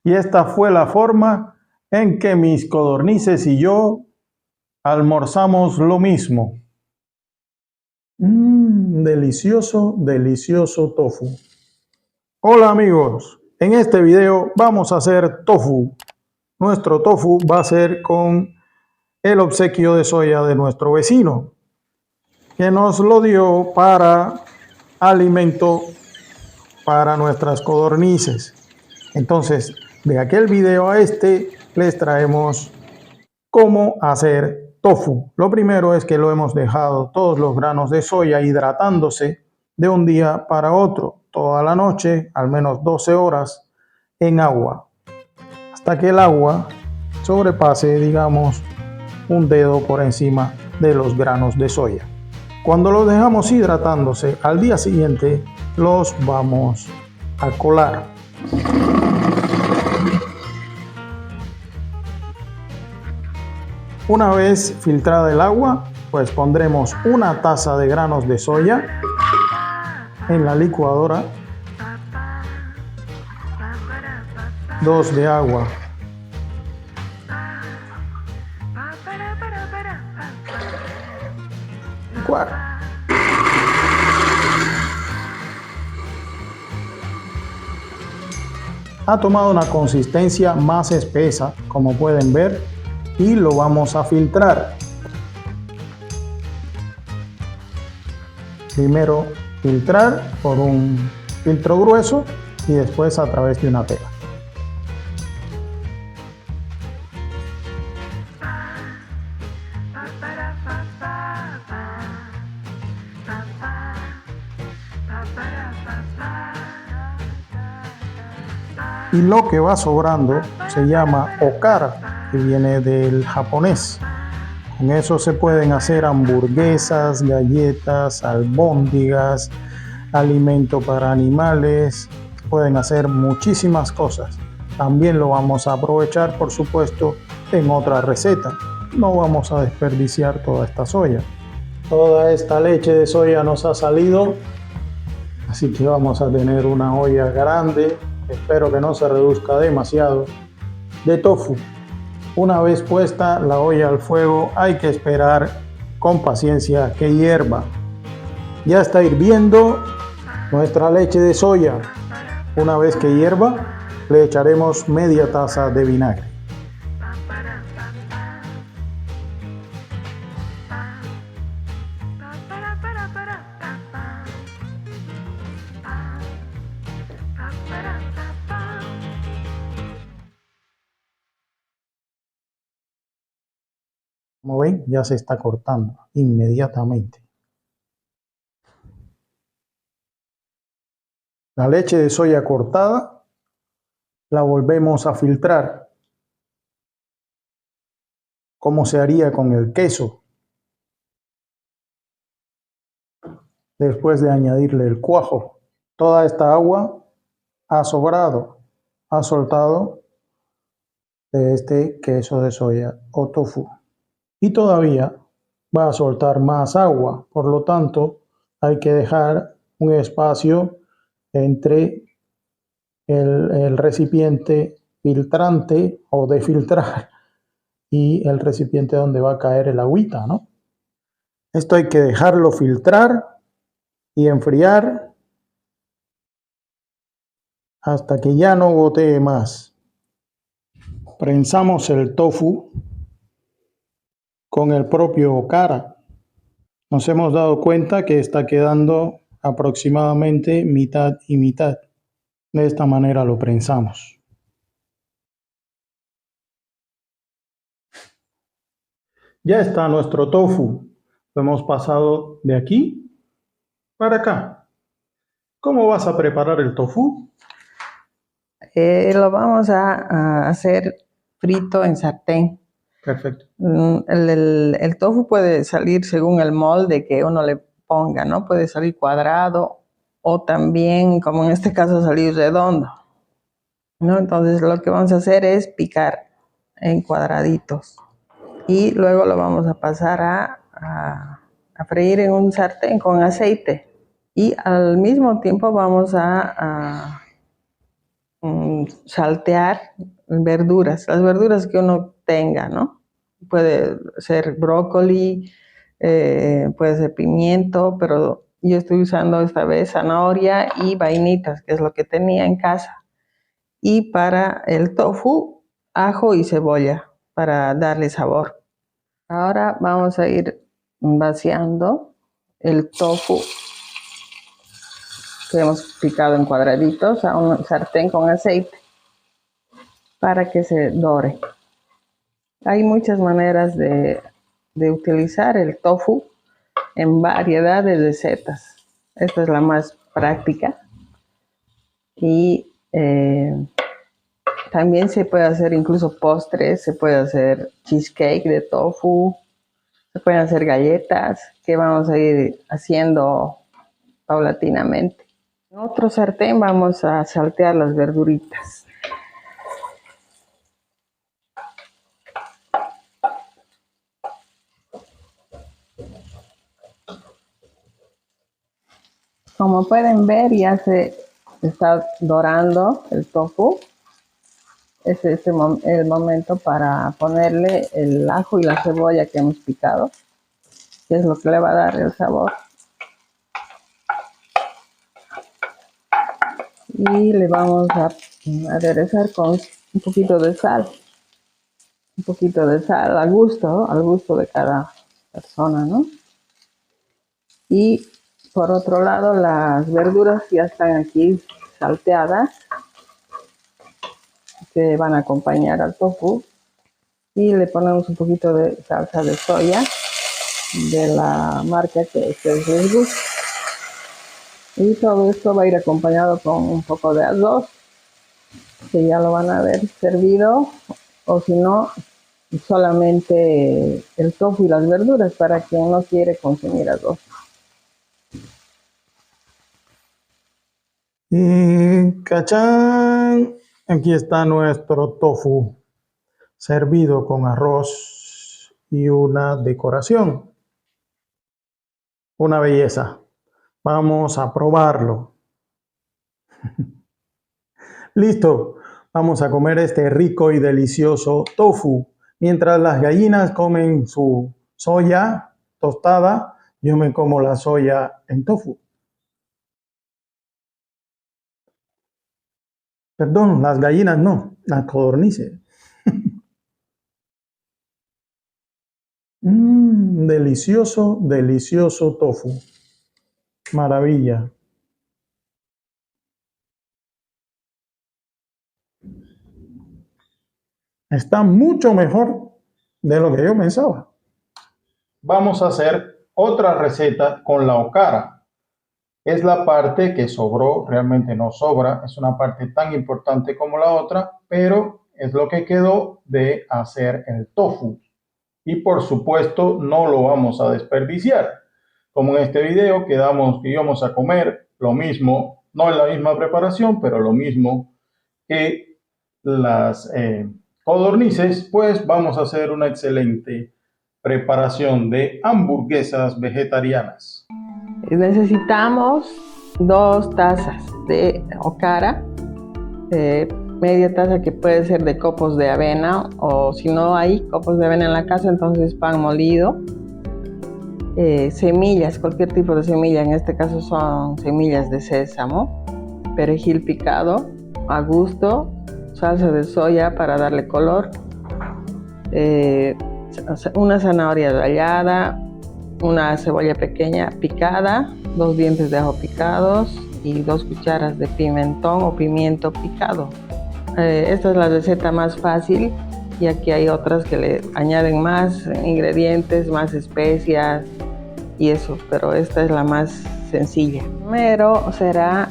Y esta fue la forma en que mis codornices y yo almorzamos lo mismo. Delicioso, delicioso tofu. Hola amigos, en este video vamos a hacer tofu. Nuestro tofu va a ser con el obsequio de soya de nuestro vecino, que nos lo dio para alimento para nuestras codornices. Entonces, de aquel video a este les traemos cómo hacer tofu. Lo primero es que lo hemos dejado todos los granos de soya hidratándose de un día para otro, toda la noche, al menos 12 horas en agua, hasta que el agua sobrepase, digamos, un dedo por encima de los granos de soya. Cuando los dejamos hidratándose, al día siguiente los vamos a colar. Una vez filtrada el agua, pues pondremos una taza de granos de soya en la licuadora, 2 de agua, ha tomado una consistencia más espesa, como pueden ver, y lo vamos a filtrar. Primero filtrar por un filtro grueso y después a través de una tela. Y lo que va sobrando se llama okara, que viene del japonés. Con eso se pueden hacer hamburguesas, galletas, albóndigas, alimento para animales, pueden hacer muchísimas cosas. También lo vamos a aprovechar, por supuesto, en otra receta. No vamos a desperdiciar toda esta soya. Toda esta leche de soya nos ha salido, así que vamos a tener una olla grande. Espero que no se reduzca demasiado, de tofu. Una vez puesta la olla al fuego, hay que esperar con paciencia que hierva. Ya está hirviendo nuestra leche de soya. Una vez que hierva, le echaremos media taza de vinagre. Como ven, ya se está cortando inmediatamente. La leche de soya cortada la volvemos a filtrar, como se haría con el queso. Después de añadirle el cuajo, toda esta agua ha sobrado, ha soltado de este queso de soya o tofu. Y todavía va a soltar más agua, por lo tanto hay que dejar un espacio entre el recipiente filtrante o de filtrar y el recipiente donde va a caer el agüita, ¿no? Esto hay que dejarlo filtrar y enfriar hasta que ya no gotee más. Prensamos el tofu con el propio okara. Nos hemos dado cuenta que está quedando aproximadamente mitad y mitad. De esta manera lo prensamos. Ya está nuestro tofu. Lo hemos pasado de aquí para acá. ¿Cómo vas a preparar el tofu? Lo vamos a hacer frito en sartén. Perfecto. El tofu puede salir según el molde que uno le ponga, ¿no? Puede salir cuadrado o también, como en este caso, salir redondo, ¿no? Entonces lo que vamos a hacer es picar en cuadraditos y luego lo vamos a pasar a freír en un sartén con aceite y al mismo tiempo vamos a saltear verduras, las verduras que uno tenga, ¿no? Puede ser brócoli, puede ser pimiento, pero yo estoy usando esta vez zanahoria y vainitas, que es lo que tenía en casa. Y para el tofu, ajo y cebolla para darle sabor. Ahora vamos a ir vaciando el tofu que hemos picado en cuadraditos a un sartén con aceite para que se dore. Hay muchas maneras de utilizar el tofu en variedad de recetas. Esta es la más práctica y también se puede hacer incluso postres, se puede hacer cheesecake de tofu, se pueden hacer galletas que vamos a ir haciendo paulatinamente. En otro sartén vamos a saltear las verduritas. Como pueden ver, ya se está dorando el tofu. Este es el momento para ponerle el ajo y la cebolla que hemos picado, que es lo que le va a dar el sabor. Y le vamos a aderezar con un poquito de sal. Un poquito de sal al gusto de cada persona, ¿no? Y por otro lado, las verduras ya están aquí salteadas, que van a acompañar al tofu. Y le ponemos un poquito de salsa de soya, de la marca que a ustedes les guste. Y todo esto va a ir acompañado con un poco de arroz, que ya lo van a ver servido, o si no, solamente el tofu y las verduras para quien no quiere consumir arroz. Y ¡cachán! Aquí está nuestro tofu servido con arroz y una decoración. Una belleza. Vamos a probarlo. Listo. Vamos a comer este rico y delicioso tofu. Mientras las gallinas comen su soya tostada, yo me como la soya en tofu. Perdón, las gallinas no, las codornices. Delicioso, delicioso tofu. Maravilla. Está mucho mejor de lo que yo pensaba. Vamos a hacer otra receta con la okara. Es la parte que sobró, realmente no sobra, es una parte tan importante como la otra, pero es lo que quedó de hacer el tofu. Y por supuesto no lo vamos a desperdiciar. Como en este video quedamos que íbamos a comer lo mismo, no en la misma preparación, pero lo mismo que las codornices, pues vamos a hacer una excelente preparación de hamburguesas vegetarianas. Necesitamos 2 tazas de okara, media taza que puede ser de copos de avena, o si no hay copos de avena en la casa, entonces pan molido, semillas, cualquier tipo de semilla, en este caso son semillas de sésamo, perejil picado a gusto, salsa de soya para darle color, una zanahoria rallada, una cebolla pequeña picada, 2 dientes de ajo picados y 2 cucharas de pimentón o pimiento picado. Esta es la receta más fácil, y aquí hay otras que le añaden más ingredientes, más especias y eso, pero esta es la más sencilla. Primero será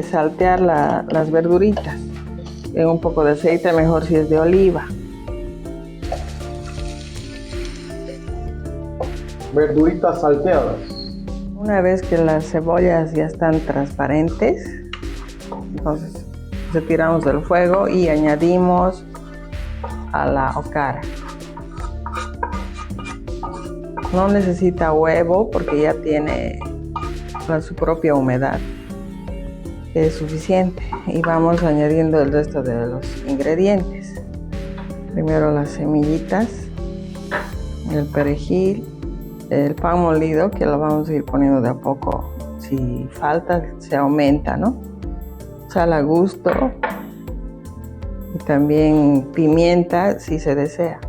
saltear las verduritas en un poco de aceite, mejor si es de oliva. Verduritas salteadas. Una vez que las cebollas ya están transparentes, entonces retiramos del fuego y añadimos a la okara. No necesita huevo porque ya tiene su propia humedad. es suficiente y vamos añadiendo el resto de los ingredientes. Primero las semillitas, el perejil, el pan molido, que lo vamos a ir poniendo de a poco. Si falta, se aumenta, ¿no? Sal a gusto y también pimienta si se desea.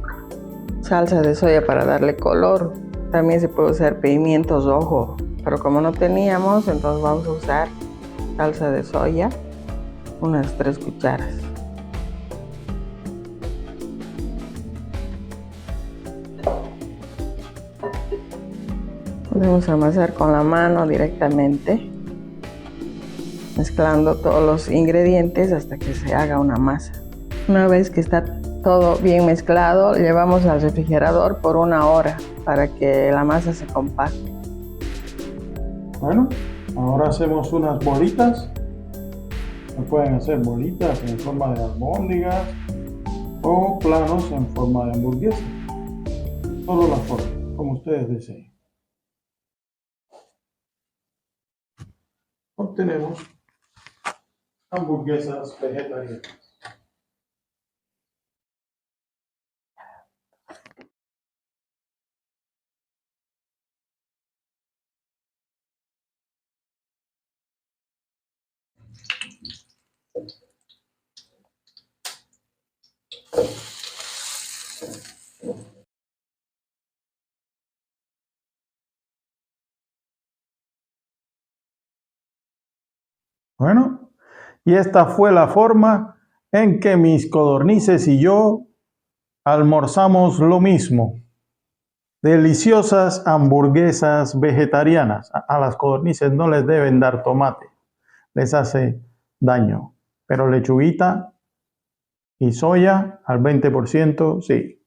Salsa de soya para darle color. También se puede usar pimiento rojo, pero como no teníamos, entonces vamos a usar salsa de soya, unas 3 cucharas. Podemos amasar con la mano directamente, mezclando todos los ingredientes hasta que se haga una masa. Una vez que está todo bien mezclado, llevamos al refrigerador por 1 hora para que la masa se compacte. Bueno, ahora hacemos unas bolitas. Se pueden hacer bolitas en forma de albóndigas o planos en forma de hamburguesa. Solo la forma, como ustedes deseen. Obtenemos hamburguesas vegetarianas. Bueno, y esta fue la forma en que mis codornices y yo almorzamos lo mismo. Deliciosas hamburguesas vegetarianas. A las codornices no les deben dar tomate, les hace daño. Pero lechuguita y soya al 20%, sí.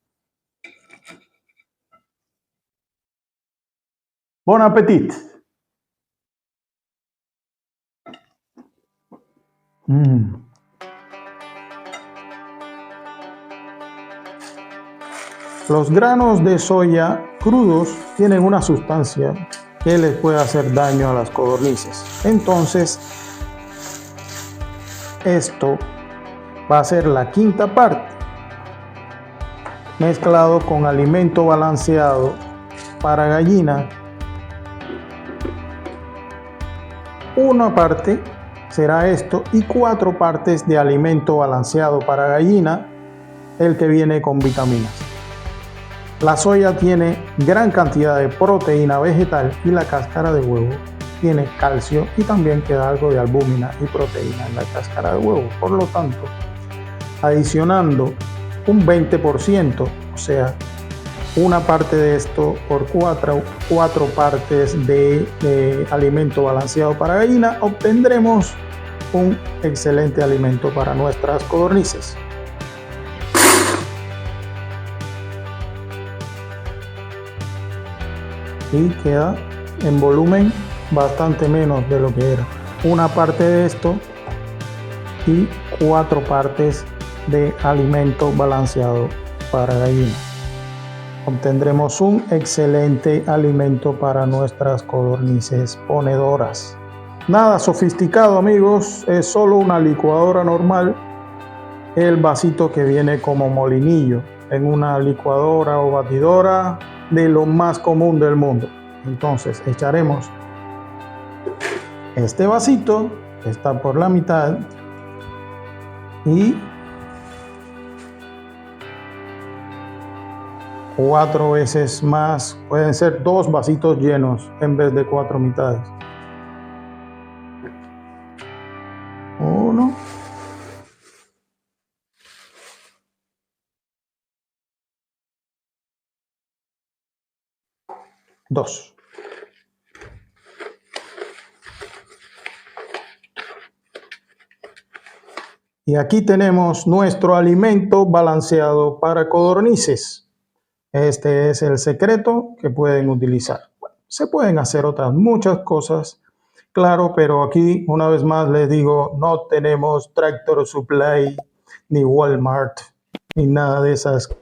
Bon appetit. Los granos de soya crudos tienen una sustancia que les puede hacer daño a las codornices. Entonces, esto va a ser la quinta parte, mezclado con alimento balanceado para gallina. Una parte será esto y 4 partes de alimento balanceado para gallina, el que viene con vitaminas. La soya tiene gran cantidad de proteína vegetal y la cáscara de huevo tiene calcio y también queda algo de albúmina y proteína en la cáscara de huevo. Por lo tanto, adicionando un 20%, o sea, una parte de esto por 4 partes de alimento balanceado para gallina, obtendremos un excelente alimento para nuestras codornices. Y queda en volumen bastante menos de lo que era. Una parte de esto y 4 partes de alimento balanceado para gallina. Obtendremos un excelente alimento para nuestras codornices ponedoras. Nada sofisticado, amigos, es solo una licuadora normal. El vasito que viene como molinillo en una licuadora o batidora de lo más común del mundo. Entonces echaremos este vasito que está por la mitad y 4 veces más, pueden ser 2 vasitos llenos en vez de 4 mitades. 1, 2. Y aquí tenemos nuestro alimento balanceado para codornices. Este es el secreto que pueden utilizar. Bueno, se pueden hacer otras muchas cosas, claro, pero aquí una vez más les digo, no tenemos Tractor Supply, ni Walmart, ni nada de esos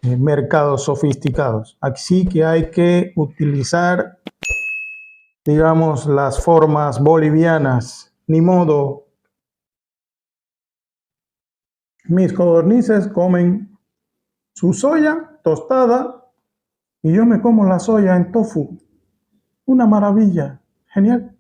mercados sofisticados. Así que hay que utilizar, digamos, las formas bolivianas Ni modo. Mis codornices comen su soya tostada y yo me como la soya en tofu. Una maravilla. Genial.